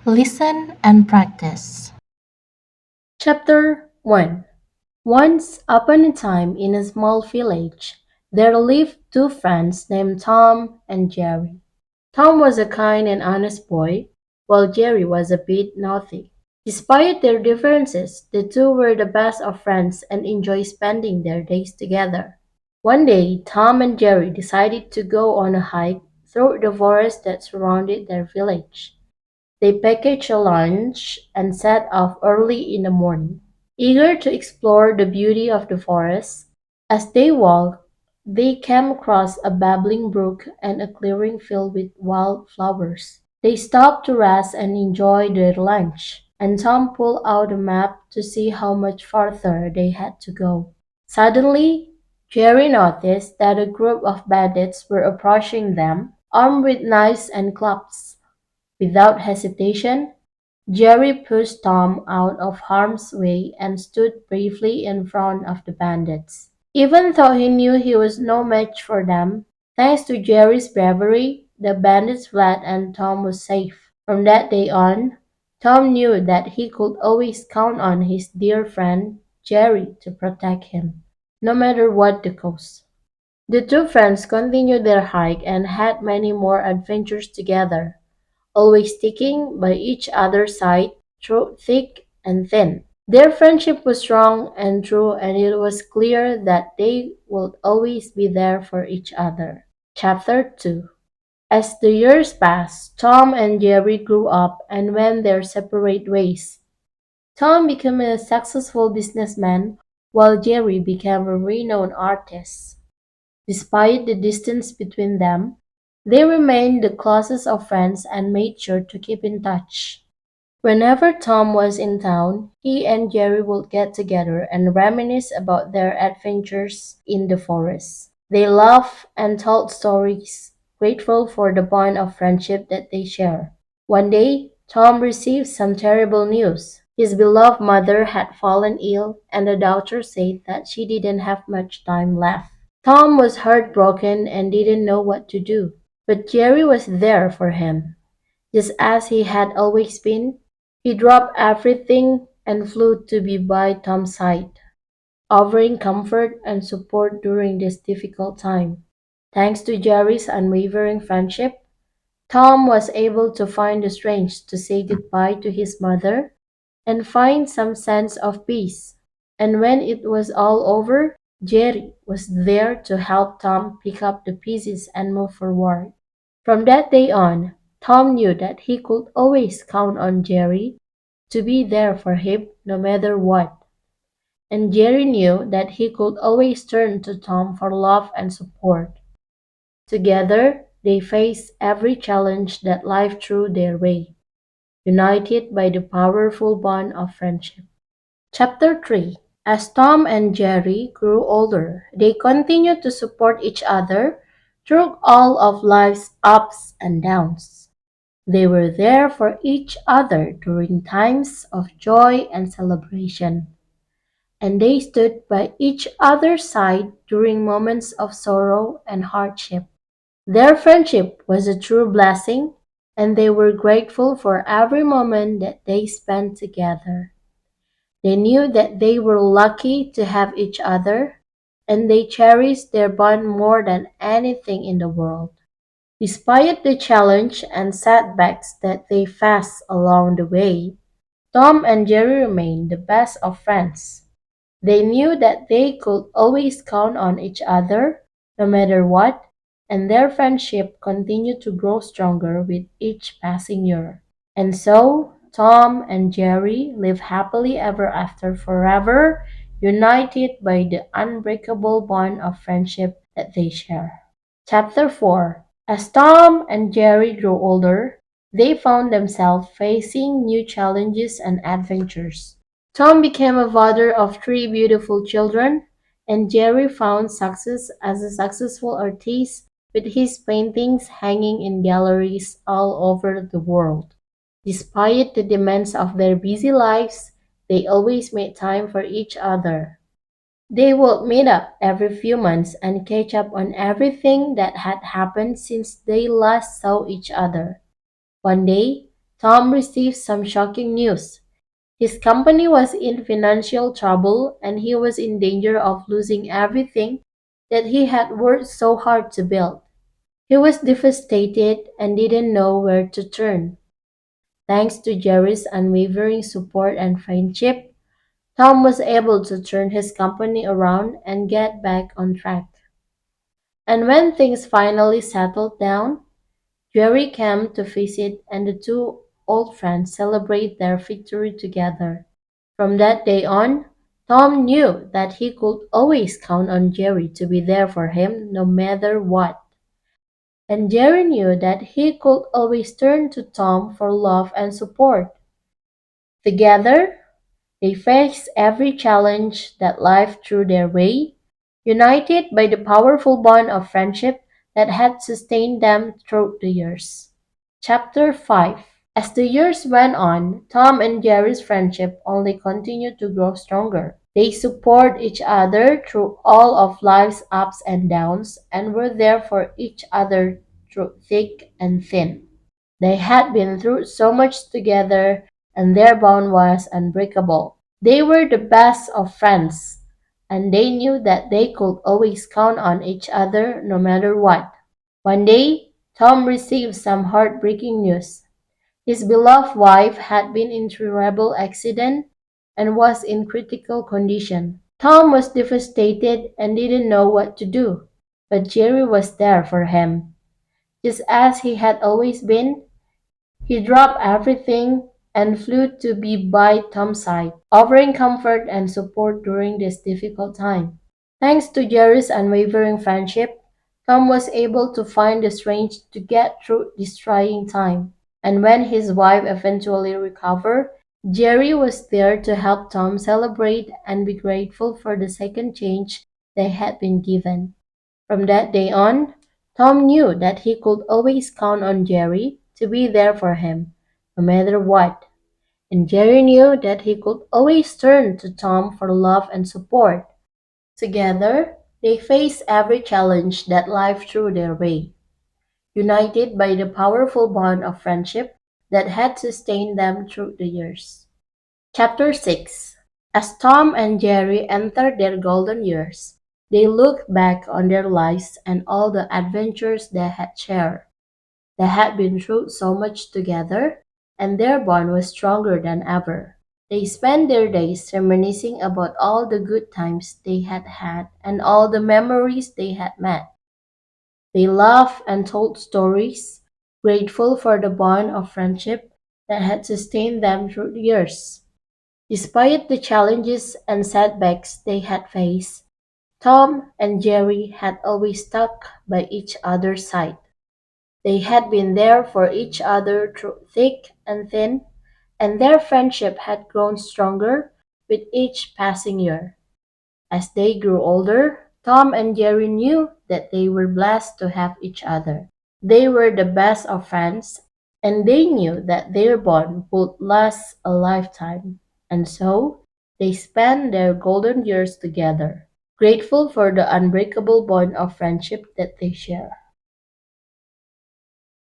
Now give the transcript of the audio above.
Listen and practice. Chapter 1. Once upon a time in a small village, there lived two friends named Tom and Jerry. Tom was a kind and honest boy, while Jerry was a bit naughty. Despite their differences, the two were the best of friends and enjoyed spending their days together. One day, Tom and Jerry decided to go on a hike through the forest that surrounded their village. They packaged a lunch and set off early in the morning. Eager to explore the beauty of the forest, as they walked, they came across a babbling brook and a clearing filled with wild flowers. They stopped to rest and enjoy their lunch, and Tom pulled out a map to see how much farther they had to go. Suddenly, Jerry noticed that a group of bandits were approaching them, armed with knives and clubs. Without hesitation, Jerry pushed Tom out of harm's way and stood bravely in front of the bandits. Even though he knew he was no match for them, thanks to Jerry's bravery, the bandits fled and Tom was safe. From that day on, Tom knew that he could always count on his dear friend Jerry to protect him, no matter what the cost. The two friends continued their hike and had many more adventures together, always sticking by each other's side through thick and thin. Their friendship was strong and true, and it was clear that they would always be there for each other. Chapter 2. As the years passed, Tom and Jerry grew up and went their separate ways. Tom became a successful businessman, while Jerry became a renowned artist. Despite the distance between them, they remained the closest of friends and made sure to keep in touch. Whenever Tom was in town, he and Jerry would get together and reminisce about their adventures in the forest. They laughed and told stories, grateful for the bond of friendship that they share. One day, Tom received some terrible news. His beloved mother had fallen ill, and the doctor said that she didn't have much time left. Tom was heartbroken and didn't know what to do, but Jerry was there for him. Just as he had always been, he dropped everything and flew to be by Tom's side, offering comfort and support during this difficult time. Thanks to Jerry's unwavering friendship, Tom was able to find the strength to say goodbye to his mother and find some sense of peace. And when it was all over, Jerry was there to help Tom pick up the pieces and move forward. From that day on, Tom knew that he could always count on Jerry to be there for him no matter what. And Jerry knew that he could always turn to Tom for love and support. Together, they faced every challenge that life threw their way, united by the powerful bond of friendship. Chapter 3. As Tom and Jerry grew older, they continued to support each other through all of life's ups and downs. They were there for each other during times of joy and celebration, and they stood by each other's side during moments of sorrow and hardship. Their friendship was a true blessing, and they were grateful for every moment that they spent together. They knew that they were lucky to have each other, and they cherished their bond more than anything in the world. Despite the challenge and setbacks that they faced along the way, Tom and Jerry remained the best of friends. They knew that they could always count on each other, no matter what, and their friendship continued to grow stronger with each passing year. And so, Tom and Jerry live happily ever after forever, united by the unbreakable bond of friendship that they share. Chapter 4. As Tom and Jerry grew older, they found themselves facing new challenges and adventures. Tom became a father of three beautiful children, and Jerry found success as a successful artist with his paintings hanging in galleries all over the world. Despite the demands of their busy lives, they always made time for each other. They would meet up every few months and catch up on everything that had happened since they last saw each other. One day, Tom received some shocking news. His company was in financial trouble and he was in danger of losing everything that he had worked so hard to build. He was devastated and didn't know where to turn. Thanks to Jerry's unwavering support and friendship, Tom was able to turn his company around and get back on track. And when things finally settled down, Jerry came to visit and the two old friends celebrated their victory together. From that day on, Tom knew that he could always count on Jerry to be there for him no matter what. And Jerry knew that he could always turn to Tom for love and support. Together, they faced every challenge that life threw their way, united by the powerful bond of friendship that had sustained them through the years. Chapter 5. As the years went on, Tom and Jerry's friendship only continued to grow stronger. They support each other through all of life's ups and downs and were there for each other through thick and thin. They had been through so much together and their bond was unbreakable. They were the best of friends and they knew that they could always count on each other no matter what. One day, Tom received some heartbreaking news. His beloved wife had been in a terrible accident and was in critical condition. Tom was devastated and didn't know what to do, but Jerry was there for him. Just as he had always been, he dropped everything and flew to be by Tom's side, offering comfort and support during this difficult time. Thanks to Jerry's unwavering friendship, Tom was able to find the strength to get through this trying time. And when his wife eventually recovered, Jerry was there to help Tom celebrate and be grateful for the second chance they had been given. From that day on, Tom knew that he could always count on Jerry to be there for him, no matter what. And Jerry knew that he could always turn to Tom for love and support. Together, they faced every challenge that life threw their way, united by the powerful bond of friendship that had sustained them through the years. Chapter 6. As Tom and Jerry entered their golden years, they looked back on their lives and all the adventures they had shared. They had been through so much together, and their bond was stronger than ever. They spent their days reminiscing about all the good times they had had and all the memories they had made. They laughed and told stories, grateful for the bond of friendship that had sustained them through the years. Despite the challenges and setbacks they had faced, Tom and Jerry had always stuck by each other's side. They had been there for each other through thick and thin, and their friendship had grown stronger with each passing year. As they grew older, Tom and Jerry knew that they were blessed to have each other. They were the best of friends, and they knew that their bond would last a lifetime. And so, they spent their golden years together, grateful for the unbreakable bond of friendship that they share.